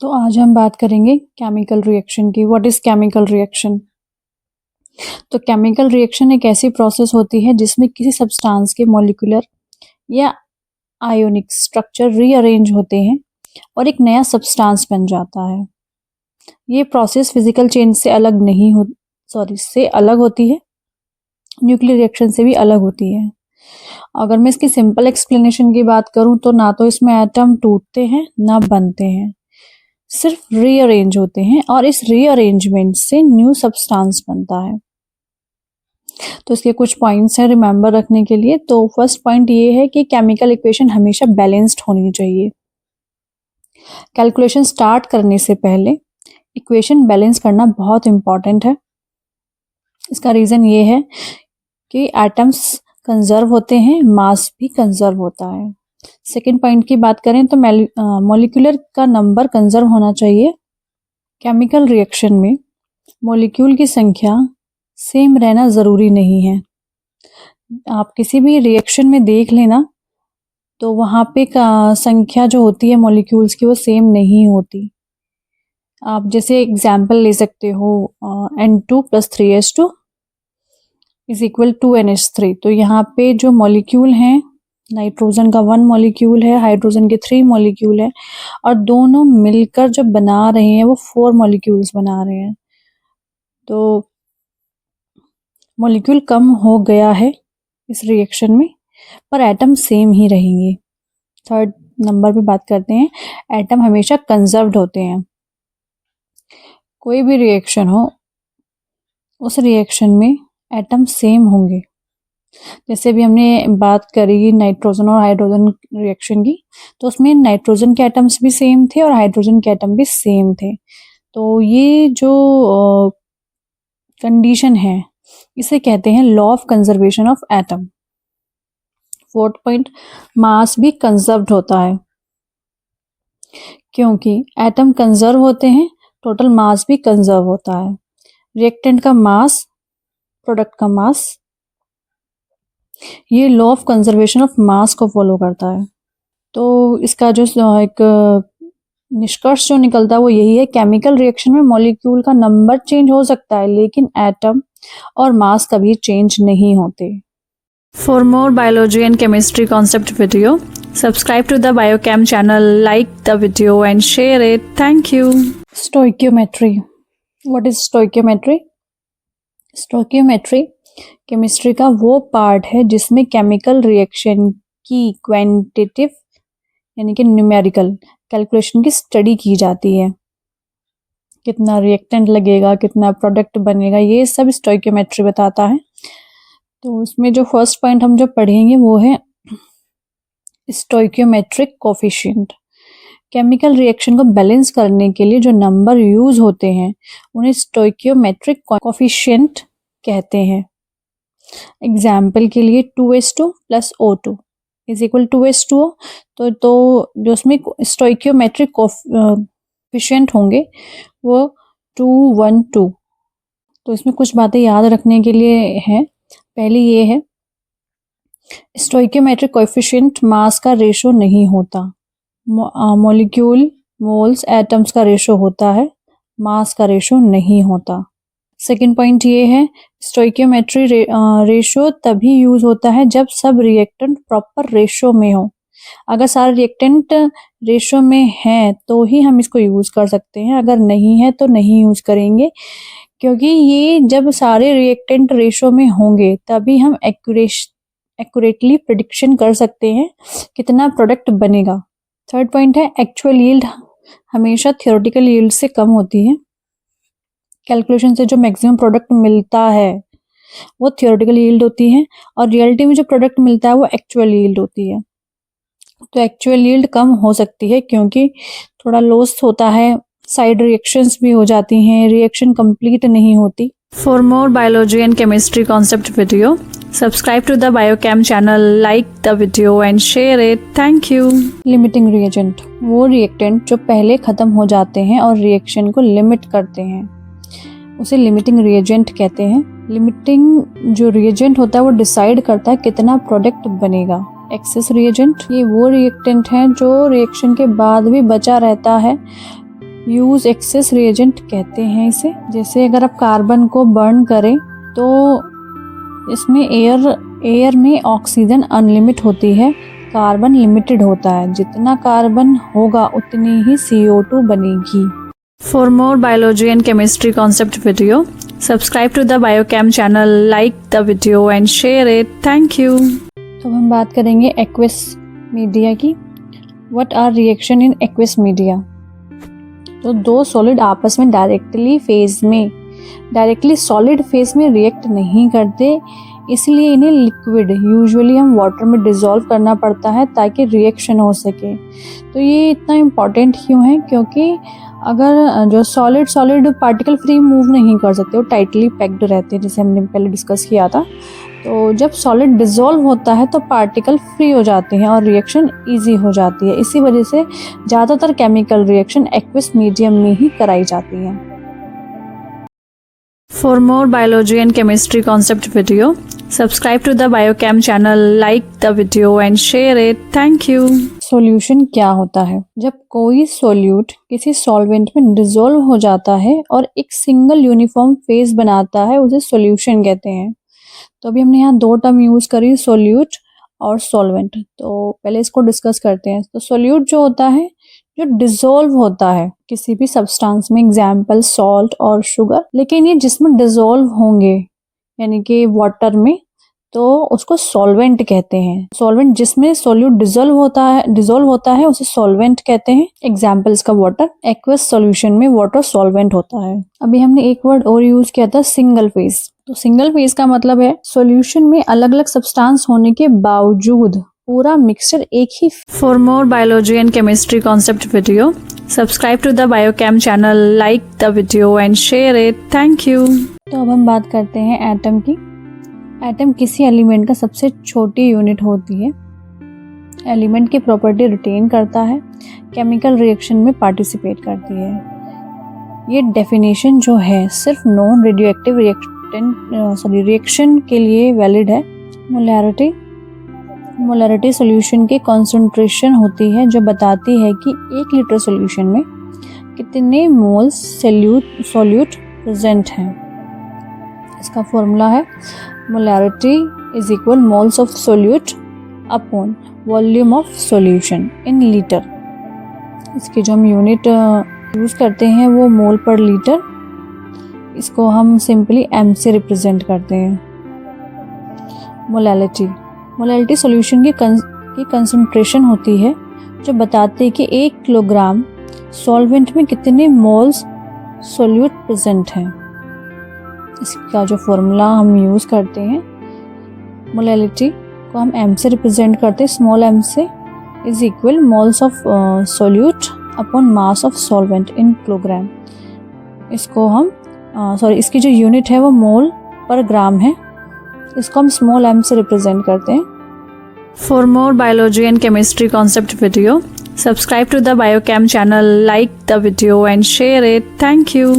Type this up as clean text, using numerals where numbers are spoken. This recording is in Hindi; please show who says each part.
Speaker 1: तो आज हम बात करेंगे केमिकल रिएक्शन की। What is chemical reaction? तो केमिकल रिएक्शन एक ऐसी प्रोसेस होती है जिसमें किसी सब्सटेंस के मॉलिक्यूलर या आयोनिक स्ट्रक्चर रीअरेंज होते हैं और एक नया सब्सटेंस बन जाता है। ये प्रोसेस फिजिकल चेंज से अलग नहीं हो से अलग होती है, न्यूक्लियर रिएक्शन से भी अलग होती है। अगर मैं इसकी सिंपल एक्सप्लेनेशन की बात करूं तो ना तो इसमें एटम टूटते हैं ना बनते हैं, सिर्फ रीअरेंज होते हैं और इस रीअरेंजमेंट से न्यू सब्सटेंस बनता है। तो इसके कुछ पॉइंट्स हैं रिमेंबर रखने के लिए। तो फर्स्ट पॉइंट ये है कि केमिकल इक्वेशन हमेशा बैलेंस्ड होनी चाहिए। कैलकुलेशन स्टार्ट करने से पहले इक्वेशन बैलेंस करना बहुत इंपॉर्टेंट है। इसका रीजन ये है कि एटम्स कंजर्व होते हैं, मास भी कंजर्व होता है। सेकेंड पॉइंट की बात करें तो मॉलिक्यूलर का नंबर कंजर्व होना चाहिए। केमिकल रिएक्शन में मॉलिक्यूल की संख्या सेम रहना ज़रूरी नहीं है। आप किसी भी रिएक्शन में देख लेना तो वहाँ पे संख्या जो होती है मॉलिक्यूल्स की वो सेम नहीं होती। आप जैसे एग्जाम्पल ले सकते हो N2 + 3S2 = 2NH3। तो यहाँ पे जो मॉलिक्यूल हैं, नाइट्रोजन का 1 मॉलिक्यूल है, हाइड्रोजन के 3 मॉलिक्यूल है और दोनों मिलकर जो बना रहे हैं वो 4 मॉलिक्यूल्स बना रहे हैं। तो मॉलिक्यूल कम हो गया है इस रिएक्शन में, पर एटम सेम ही रहेंगे। थर्ड नंबर पे बात करते हैं, एटम हमेशा कंजर्व्ड होते हैं। कोई भी रिएक्शन हो, उस रिएक्शन में एटम सेम होंगे। जैसे भी हमने बात करी नाइट्रोजन और हाइड्रोजन रिएक्शन की, तो उसमें नाइट्रोजन के एटम्स भी सेम थे और हाइड्रोजन के एटम भी सेम थे। तो ये जो कंडीशन है इसे कहते हैं law of conservation of atom. Fourth point, mass भी कंजर्व्ड होता है। क्योंकि एटम कंजर्व होते हैं, टोटल मास भी कंजर्व होता है। रिएक्टेंट का मास, प्रोडक्ट का मास, ये law of conservation of mass को फॉलो करता है। तो इसका जो एक निष्कर्ष जो निकलता है वो यही है, केमिकल रिएक्शन में मॉलिक्यूल का नंबर चेंज हो सकता है लेकिन एटम और मास कभी चेंज नहीं होते। For more biology and chemistry concept video, subscribe to the Biochem channel, like the video and share it. Thank you. Stoichiometry. What is stoichiometry? Stoichiometry chemistry का वो पार्ट है जिसमें केमिकल रिएक्शन की क्वांटिटेटिव यानी कि न्यूमेरिकल कैलकुलेशन की स्टडी की जाती है। कितना रिएक्टेंट लगेगा, कितना प्रोडक्ट बनेगा, ये सब स्टोइकियोमेट्री बताता है। तो उसमें जो फर्स्ट पॉइंट हम जो पढ़ेंगे वो है स्टोइकियोमेट्रिक कोफिशिएंट। केमिकल रिएक्शन को बैलेंस करने के लिए जो नंबर यूज होते हैं उन्हें स्टोइकियोमेट्रिक कोफिशिएंट कहते हैं। एग्जाम्पल के लिए 2s2 + O2 = 2s2O। तो जो उसमें स्टोइकियोमेट्रिक कोफिशिएंट होंगे वो 2, 1, 2। तो इसमें कुछ बातें याद रखने के लिए है। पहली ये है, स्टोइकियोमेट्रिक कोएफिशिएंट मास का रेशो नहीं होता। मॉलिक्यूल, मोल्स, एटम्स का रेशो होता है, मास का रेशो नहीं होता। सेकेंड पॉइंट ये है, स्टोइकियोमेट्री रेशो तभी यूज होता है जब सब रिएक्टेंट प्रॉपर रेशो में हो। अगर सारे रिएक्टेंट रेशो में हैं तो ही हम इसको यूज कर सकते हैं, अगर नहीं है तो नहीं यूज करेंगे। क्योंकि ये जब सारे रिएक्टेंट रेशो में होंगे तभी हम एक्यूरेटली प्रेडिक्शन कर सकते हैं कितना प्रोडक्ट बनेगा। थर्ड पॉइंट है, एक्चुअल यील्ड हमेशा थियोरेटिकल यील्ड से कम होती है। कैलकुलेशन से जो मैक्सिमम प्रोडक्ट मिलता है वो थियोरेटिकल यील्ड होती है और रियलिटी में जो प्रोडक्ट मिलता है वो एक्चुअल यील्ड होती है। तो एक्चुअल यील्ड कम हो सकती है क्योंकि थोड़ा लॉस होता है, साइड रिएक्शंस भी हो जाती हैं, रिएक्शन कंप्लीट नहीं होती। For more biology and chemistry concept video, subscribe to the biochem channel, like the video and share it. Thank you. Limiting reagent, वो रिएक्टेंट जो पहले खत्म हो जाते हैं और रिएक्शन को लिमिट करते हैं, उसे लिमिटिंग रिएजेंट कहते हैं। लिमिटिंग जो रिएजेंट होता है वो डिसाइड करता है कितना प्रोडक्ट बनेगा। एक्सेस रिएजेंट, ये वो रिएक्टेंट हैं जो रिएक्शन के बाद भी बचा रहता है यूज एक्सेस रिएजेंट कहते हैं इसे। जैसे अगर आप कार्बन को बर्न करें तो इसमें एयर में ऑक्सीजन अनलिमिटेड होती है, कार्बन लिमिटेड होता है। जितना कार्बन होगा उतनी ही CO2 बनेगी। For more biology and chemistry concept video, subscribe to the biochem channel, like the video and share it. Thank you. तो हम बात करेंगे एक्वस मीडिया की। What are reaction in aqueous media? तो दो सॉलिड आपस में डायरेक्टली सॉलिड फेज में रिएक्ट नहीं करते, इसलिए इन्हें लिक्विड यूजुअली हम वाटर में डिसॉल्व करना पड़ता है ताकि रिएक्शन हो सके। तो ये इतना इम्पॉर्टेंट क्यों है? क्योंकि अगर जो सॉलिड पार्टिकल फ्री मूव नहीं कर सकते, वो टाइटली पैक्ड रहते हैं, जैसे हमने पहले डिस्कस किया था। तो जब सॉलिड डिसॉल्व होता है तो पार्टिकल फ्री हो जाते हैं और रिएक्शन इजी हो जाती है। इसी वजह से ज़्यादातर केमिकल रिएक्शन एक्वस मीडियम में ही कराई जाती है। For more biology and chemistry concept video, subscribe to the biochem channel, like the video and share it. Thank you. Solution क्या होता है? जब कोई सॉल्यूट किसी सॉल्वेंट में डिसॉल्व हो जाता है और एक सिंगल यूनिफॉर्म फेज बनाता है, उसे सॉल्यूशन कहते हैं। तो अभी हमने यहाँ दो टर्म यूज करी, सॉल्यूट और सॉल्वेंट। तो पहले इसको डिस्कस करते हैं। तो सॉल्यूट जो होता है, जो डिसॉल्व होता है किसी भी सब्सटेंस में, एग्जाम्पल सॉल्ट और शुगर। लेकिन ये जिसमें डिसॉल्व होंगे यानी कि वाटर में, तो उसको सॉल्वेंट कहते हैं। सॉल्वेंट जिसमें सॉल्यूट डिसॉल्व होता है उसे सॉल्वेंट कहते हैं। एग्जाम्पल्स का वाटर। एक्वस सॉल्यूशन में वाटर सॉल्वेंट होता है। अभी हमने एक वर्ड और यूज किया था, सिंगल फेज। तो सिंगल फेज का मतलब है सॉल्यूशन में अलग अलग सब्सटेंस होने के बावजूद पूरा मिक्सचर एक ही। For more biology and chemistry concept video, subscribe to the biochem channel, like the video and share it. Thank you. तो अब हम बात करते हैं एटम की। एटम किसी एलिमेंट का सबसे छोटी यूनिट होती है। एलिमेंट की प्रॉपर्टी रिटेन करता है, केमिकल रिएक्शन में पार्टिसिपेट करती है। ये डेफिनेशन जो है सिर्फ नॉन रेडियोएक्टिव रिएक्शन के लिए वैलिड है। मोलैरिटी सॉल्यूशन की कंसंट्रेशन होती है जो बताती है कि 1 लीटर सॉल्यूशन में कितने मोल्स सॉल्यूट प्रेजेंट हैं। इसका फॉर्मूला है molarity is equal moles of solute upon volume of solution in litre. इसकी जो हम यूनिट यूज करते हैं वो मोल पर लीटर। इसको हम सिंपली m से रिप्रेजेंट करते हैं। मोलैरिटी सॉल्यूशन की कंसंट्रेशन होती है जो बताती है कि 1 किलोग्राम सॉल्वेंट में कितने मोल्स सॉल्यूट प्रेजेंट हैं। इसका जो फॉर्मूला हम यूज करते हैं, मोलैरिटी को हम m से रिप्रेजेंट करते हैं, स्मॉल m से, is equal moles of solute upon mass of solvent in kilogram. इसको हम इसकी जो यूनिट है वो मोल पर ग्राम है। इसको हम स्मॉल m से रिप्रेजेंट करते हैं। For more biology and chemistry concept video, subscribe to the biochem channel, like the video and share it. Thank you.